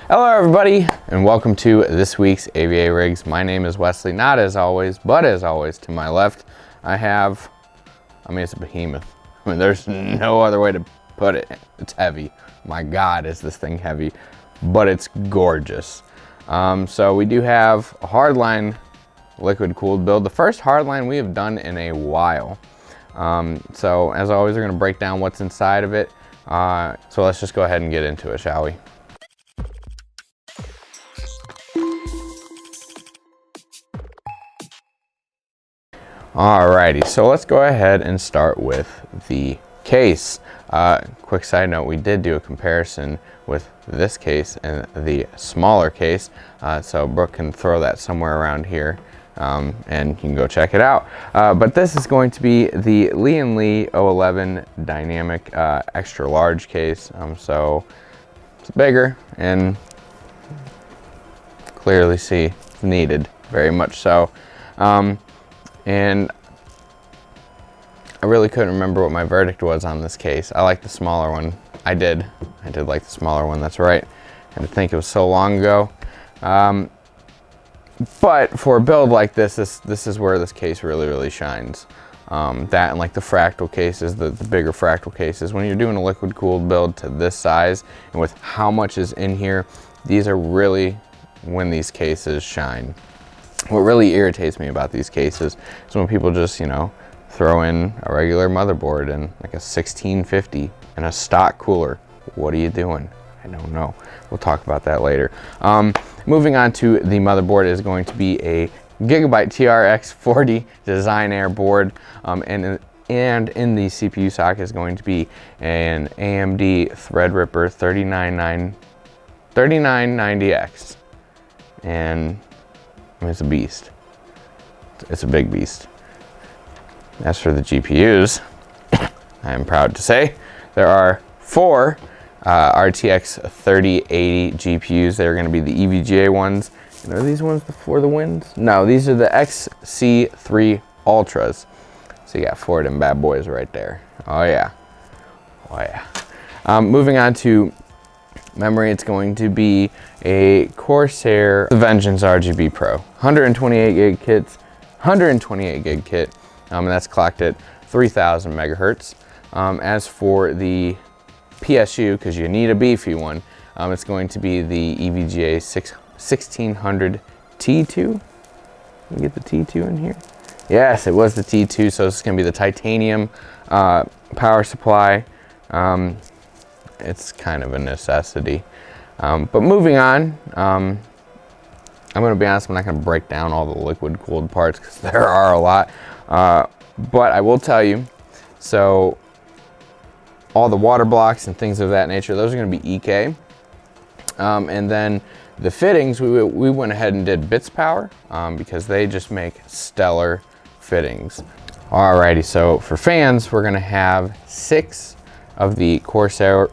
Hello everybody, and welcome to this week's AVARigs. My name is Wesley, not as always, but as always, to my left, it's a behemoth. There's no other way to put it. It's heavy. My God, is this thing heavy, but it's gorgeous. So we do have a Hardline liquid cooled build, the first Hardline we have done in a while. So as always, we're gonna break down what's inside of it. So let's just go ahead and get into it, shall we? Alrighty, so let's go ahead and start with the case. Quick side note, we did do a comparison with this case and the smaller case, so Brooke can throw that somewhere around here, and you can go check it out. But this is going to be the Lian 011 dynamic extra large case, so it's bigger and clearly see it's needed, very much so. And I really couldn't remember what my verdict was on this case. I like the smaller one. I did like the smaller one, that's right. I had to think it was so long ago. But for a build like this, this is where this case really shines. That and like the fractal cases, the bigger fractal cases, when you're doing a liquid cooled build to this size and with how much is in here, these are really when these cases shine. What really irritates me about these cases is when people just, throw in a regular motherboard and like a 1650 and a stock cooler. What are you doing? I don't know. We'll talk about that later. Moving on to the motherboard is going to be a GIGABYTE TRX 40 DESIGNARE board, and in the CPU socket is going to be an AMD Threadripper 3090X, and it's a beast. It's a big beast. As for the GPUs, I am proud to say there are 4 RTX 3080 GPUs. They're going to be the EVGA ones. And are these ones for the wins? No, these are the XC3 Ultras. So you got 4 of them bad boys right there. Oh yeah. Oh yeah. Moving on to memory, it's going to be a CORSAIR Vengeance RGB Pro. 128 gig kits, 128 gig kit, and that's clocked at 3000 megahertz. As for the PSU, because you need a beefy one, it's going to be the EVGA 1600 T2. Can you get the T2 in here? Yes, it was the T2, so this is going to be the titanium power supply. It's kind of a necessity. But moving on, I'm going to be honest, I'm not going to break down all the liquid cooled parts because there are a lot. But I will tell you, so all the water blocks and things of that nature, those are going to be EK. And then the fittings, we went ahead and did Bits Power because they just make stellar fittings. Alrighty, so for fans, we're going to have 6 of the CORSAIR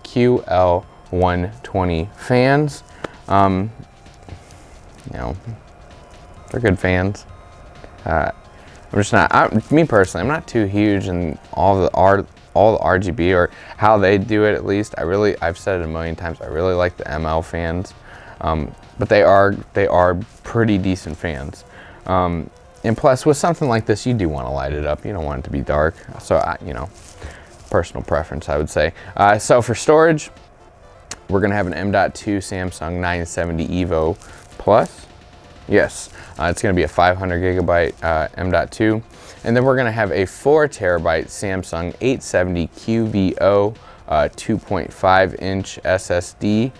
QL120 fans. They're good fans. Me personally, I'm not too huge in all the RGB or how they do it. At least I've said it a million times. I really like the ML fans, but they are pretty decent fans. And plus, with something like this, you do want to light it up. You don't want it to be dark. So personal preference, I would say. So for storage, we're gonna have an M.2 Samsung 970 EVO Plus. Yes, it's gonna be a 500 gigabyte M.2, and then we're gonna have a 4 terabyte Samsung 870 QVO 2.5 inch SSD.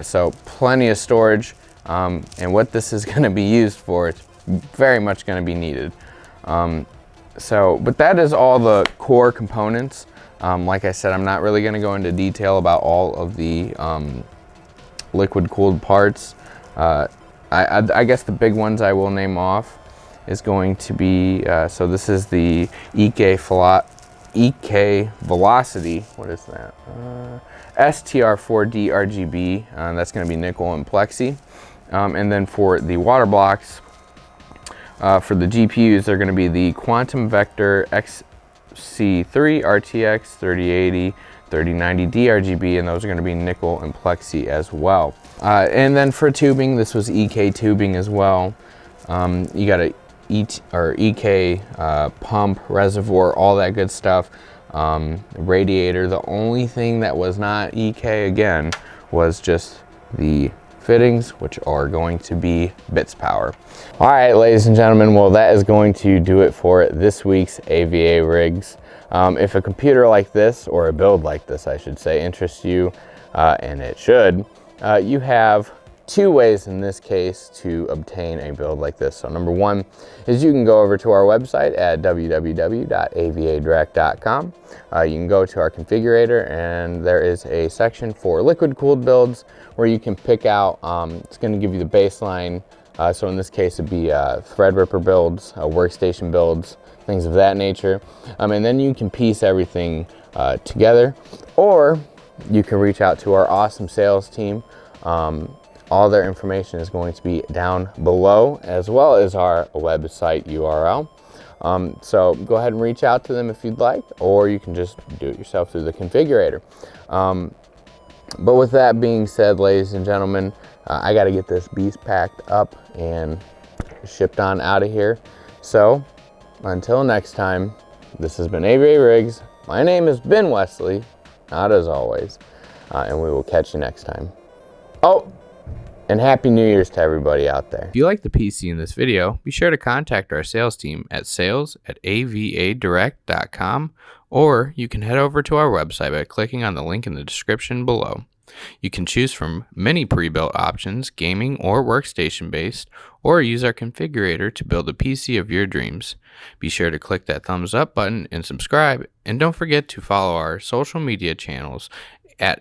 So plenty of storage, and what this is gonna be used for, it's very much gonna be needed. But that is all the core components. Like I said, I'm not really going to go into detail about all of the liquid cooled parts. I guess the big ones I will name off is going to be, so this is the EK Velocity, what is that? STR4D RGB, that's going to be nickel and plexi. And then for the water blocks, for the GPUs, they're going to be the Quantum Vector XC3 RTX 3080. 3090D RGB, and those are going to be nickel and plexi as well. And then for tubing, this was EK tubing as well. You got a EK pump, reservoir, all that good stuff. Radiator. The only thing that was not EK again was just the fittings, which are going to be bits power. All right, ladies and gentlemen, well, that is going to do it for this week's AVARigs. If a computer like this, or a build like this, I should say, interests you, and it should, you have two ways in this case to obtain a build like this. So number one is you can go over to our website at www.avadirect.com. You can go to our configurator, and there is a section for liquid cooled builds where you can pick out, it's going to give you the baseline. So in this case it'd be Threadripper builds, Workstation builds, things of that nature. And then you can piece everything together, or you can reach out to our awesome sales team. All their information is going to be down below, as well as our website URL. So go ahead and reach out to them if you'd like, or you can just do it yourself through the configurator. But with that being said, ladies and gentlemen, I got to get this beast packed up and shipped on out of here. So until next time, this has been AVARigs. My name has been Wesley, not as always, and we will catch you next time. Oh, and Happy New Year's to everybody out there. If you like the PC in this video, be sure to contact our sales team at sales@avadirect.com, or you can head over to our website by clicking on the link in the description below. You can choose from many pre-built options, gaming or workstation based, or use our configurator to build a PC of your dreams. Be sure to click that thumbs up button and subscribe, and don't forget to follow our social media channels at